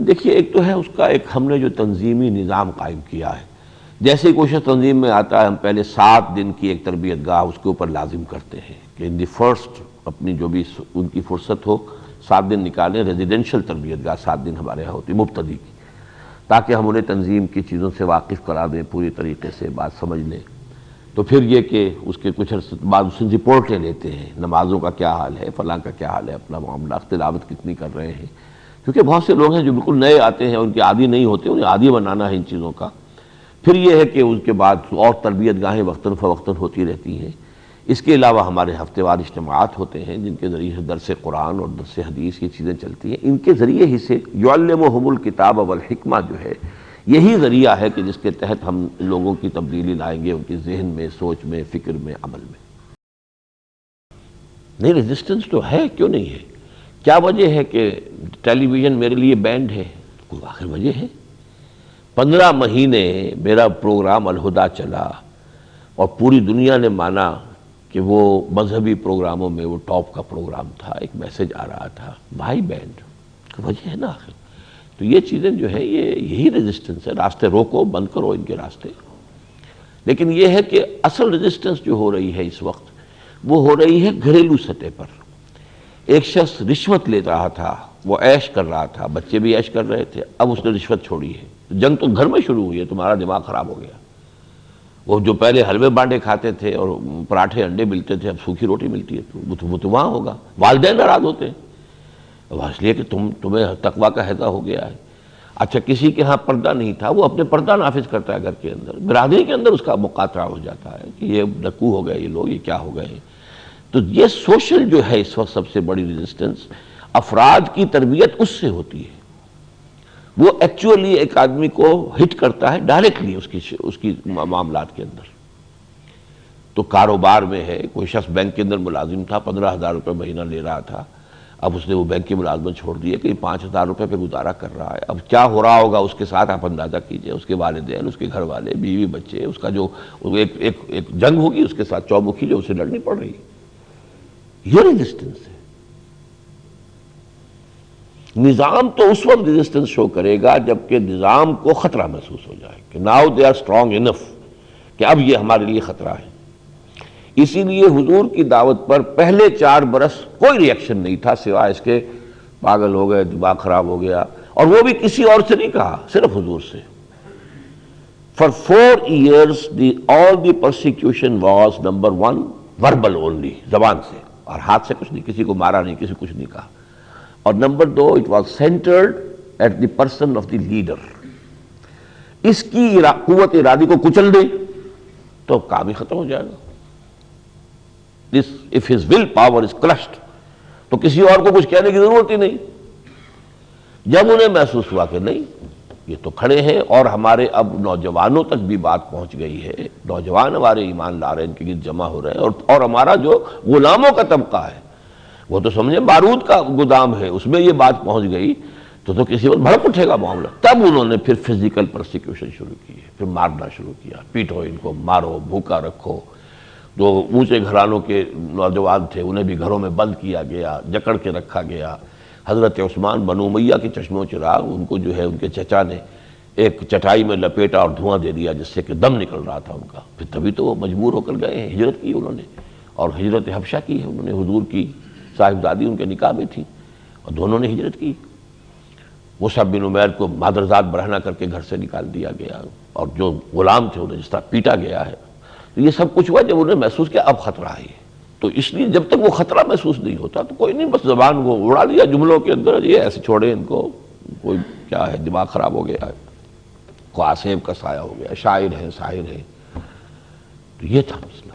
دیکھیے ایک تو ہے اس کا ایک ہم نے جو تنظیمی نظام قائم کیا ہے، جیسے ہی کوئی شخص تنظیم میں آتا ہے ہم پہلے 7 دن کی ایک تربیت گاہ اس کے اوپر لازم کرتے ہیں کہ ان دی فرسٹ اپنی جو بھی ان کی فرصت ہو 7 دن نکالیں، ریزیڈینشل تربیت گاہ 7 دن ہمارے یہاں ہوتی مبتدی کی، تاکہ ہم انہیں تنظیم کی چیزوں سے واقف کرا دیں، پوری طریقے سے بات سمجھ لیں۔ تو پھر یہ کہ اس کے کچھ بعد اس سے رپورٹیں لیتے ہیں، نمازوں کا کیا حال ہے، فلاں کا کیا حال ہے، اپنا معاملہ تلاوت کتنی کر رہے ہیں، کیونکہ بہت سے لوگ ہیں جو بالکل نئے آتے ہیں، ان کے عادی نہیں ہوتے، انہیں عادی بنانا ہے ان چیزوں کا۔ پھر یہ ہے کہ اس کے بعد اور تربیت گاہیں وقتاً فوقتاً ہوتی رہتی ہیں۔ اس کے علاوہ ہمارے ہفتے وار اجتماعات ہوتے ہیں جن کے ذریعے سے درس قرآن اور درس حدیث یہ چیزیں چلتی ہیں، ان کے ذریعے ہی سے یعلمہم الکتاب والحکمہ جو ہے یہی ذریعہ ہے کہ جس کے تحت ہم لوگوں کی تبدیلی لائیں گے، ان کی ذہن میں، سوچ میں، فکر میں، عمل میں۔ نہیں ریزسٹنس تو ہے، کیوں نہیں ہے؟ کیا وجہ ہے کہ ٹیلی ویژن میرے لیے بینڈ ہے؟ کوئی آخر وجہ ہے؟ 15 مہینے میرا پروگرام الہدیٰ چلا اور پوری دنیا نے مانا کہ وہ مذہبی پروگراموں میں وہ ٹاپ کا پروگرام تھا، ایک میسج آ رہا تھا، بھائی بینڈ وجہ ہے نا آخر۔ تو یہ چیزیں جو ہے یہی ریزسٹنس ہے، راستے روکو، بند کرو ان کے راستے۔ لیکن یہ ہے کہ اصل ریزسٹنس جو ہو رہی ہے اس وقت وہ ہو رہی ہے گھریلو سطح پر۔ ایک شخص رشوت لے رہا تھا، وہ عیش کر رہا تھا، بچے بھی عیش کر رہے تھے، اب اس نے رشوت چھوڑی ہے، جنگ تو گھر میں شروع ہوئی ہے، تمہارا دماغ خراب ہو گیا۔ وہ جو پہلے حلوے بانڈے کھاتے تھے اور پراٹھے انڈے ملتے تھے، اب سوکھی روٹی ملتی ہے، تو وہ تو وہاں ہوگا۔ والدین ناراض ہوتے ہیں اس لیے کہ تمہیں تقویٰ کا ہیضہ ہو گیا ہے۔ اچھا کسی کے ہاں پردہ نہیں تھا، وہ اپنے پردہ نافذ کرتا ہے گھر کے اندر، برادری کے اندر اس کا مقاطعہ ہو جاتا ہے کہ یہ ڈکو ہو گئے، یہ لوگ یہ کیا ہو گئے ہیں۔ تو یہ سوشل جو ہے اس وقت سب سے بڑی ریزسٹنس، افراد کی تربیت اس سے ہوتی ہے۔ وہ ایکچولی ایک آدمی کو ہٹ کرتا ہے ڈائریکٹلی اس کی معاملات کے اندر۔ تو کاروبار میں ہے، کوئی شخص بینک کے اندر ملازم تھا، 15,000 روپے مہینہ لے رہا تھا، اب اس نے وہ بینک کی ملازمت چھوڑ دی ہے کہ 5,000 روپے پہ گزارا کر رہا ہے۔ اب کیا ہو رہا ہوگا اس کے ساتھ آپ اندازہ کیجئے، اس کے والدین، اس کے گھر والے، بیوی بچے، اس کا جو ایک جنگ ہوگی اس کے ساتھ چومکھی جو اسے لڑنی پڑ رہی ہے۔ یہ ریزسٹنس ہے۔ نظام تو اس وقت ریزسٹنس شو کرے گا جبکہ نظام کو خطرہ محسوس ہو جائے کہ now they are strong enough, کہ اب یہ ہمارے لیے خطرہ ہے۔ اسی لیے حضور کی دعوت پر پہلے 4 برس کوئی ری ایکشن نہیں تھا سوائے اس کے پاگل ہو گئے، دماغ خراب ہو گیا، اور وہ بھی کسی اور سے نہیں کہا، صرف حضور سے۔ For 4 years all the persecution was number 1 verbal only، زبان سے، اور ہاتھ سے کچھ نہیں، کسی کو مارا نہیں، کسی کچھ نہیں کہا، اور number 2 it was centered at the person of the leader۔ اس کی قوت ارادی کو کچل دے تو کام ہی ختم ہو جائے گا۔ If his will power is crushed تو کسی اور کو کچھ کہنے کی ضرورت ہی نہیں۔ جب انہیں محسوس ہوا کہ نہیں یہ تو کھڑے ہیں اور ہمارے اب نوجوانوں تک بھی بات پہنچ گئی ہے، نوجوان ہمارے ایمان لا رہے ہیں، ان کے گرد جمع ہو رہے ہیں، اور ہمارا جو غلاموں کا طبقہ ہے وہ تو سمجھیں بارود کا گودام ہے، اس میں یہ بات پہنچ گئی تو کسی وقت بھڑک اٹھے گا معاملہ۔ تب انہوں نے پھر فزیکل پرسیکیوشن شروع کی ہے، پھر مارنا شروع کیا، پیٹو ان کو، مارو، بھوکا رکھو۔ جو اونچے گھرانوں کے نوجوان تھے انہیں بھی گھروں میں بند کیا گیا، جکڑ کے رکھا گیا۔ حضرت عثمان بنو امیہ کے چشم و چراغ، ان کو جو ہے ان کے چچا نے ایک چٹائی میں لپیٹا اور دھواں دے دیا جس سے کہ دم نکل رہا تھا ان کا۔ پھر تبھی تو وہ مجبور ہو کر گئے ہیں، ہجرت کی انہوں نے، اور ہجرت حبشہ کی ہے انہوں نے، حضور کی صاحبزادی ان کے نکاح میں تھی اور دونوں نے ہجرت کی۔ مصعب بن عمیر کو مادرزاد برہنہ کر کے گھر سے نکال دیا گیا، اور جو غلام تھے انہیں جس طرح پیٹا گیا ہے۔ یہ سب کچھ ہوا جب انہیں محسوس کیا اب خطرہ ہے۔ تو اس لیے جب تک وہ خطرہ محسوس نہیں ہوتا تو کوئی نہیں، بس زبان کو اڑا دیا جملوں کے اندر، یہ ایسے چھوڑے ان کو، کوئی کیا ہے دماغ خراب ہو گیا ہے، قاسم کا سایہ ہو گیا، شاعر ہے، ساحر ہے۔ تو یہ تھا مسئلہ۔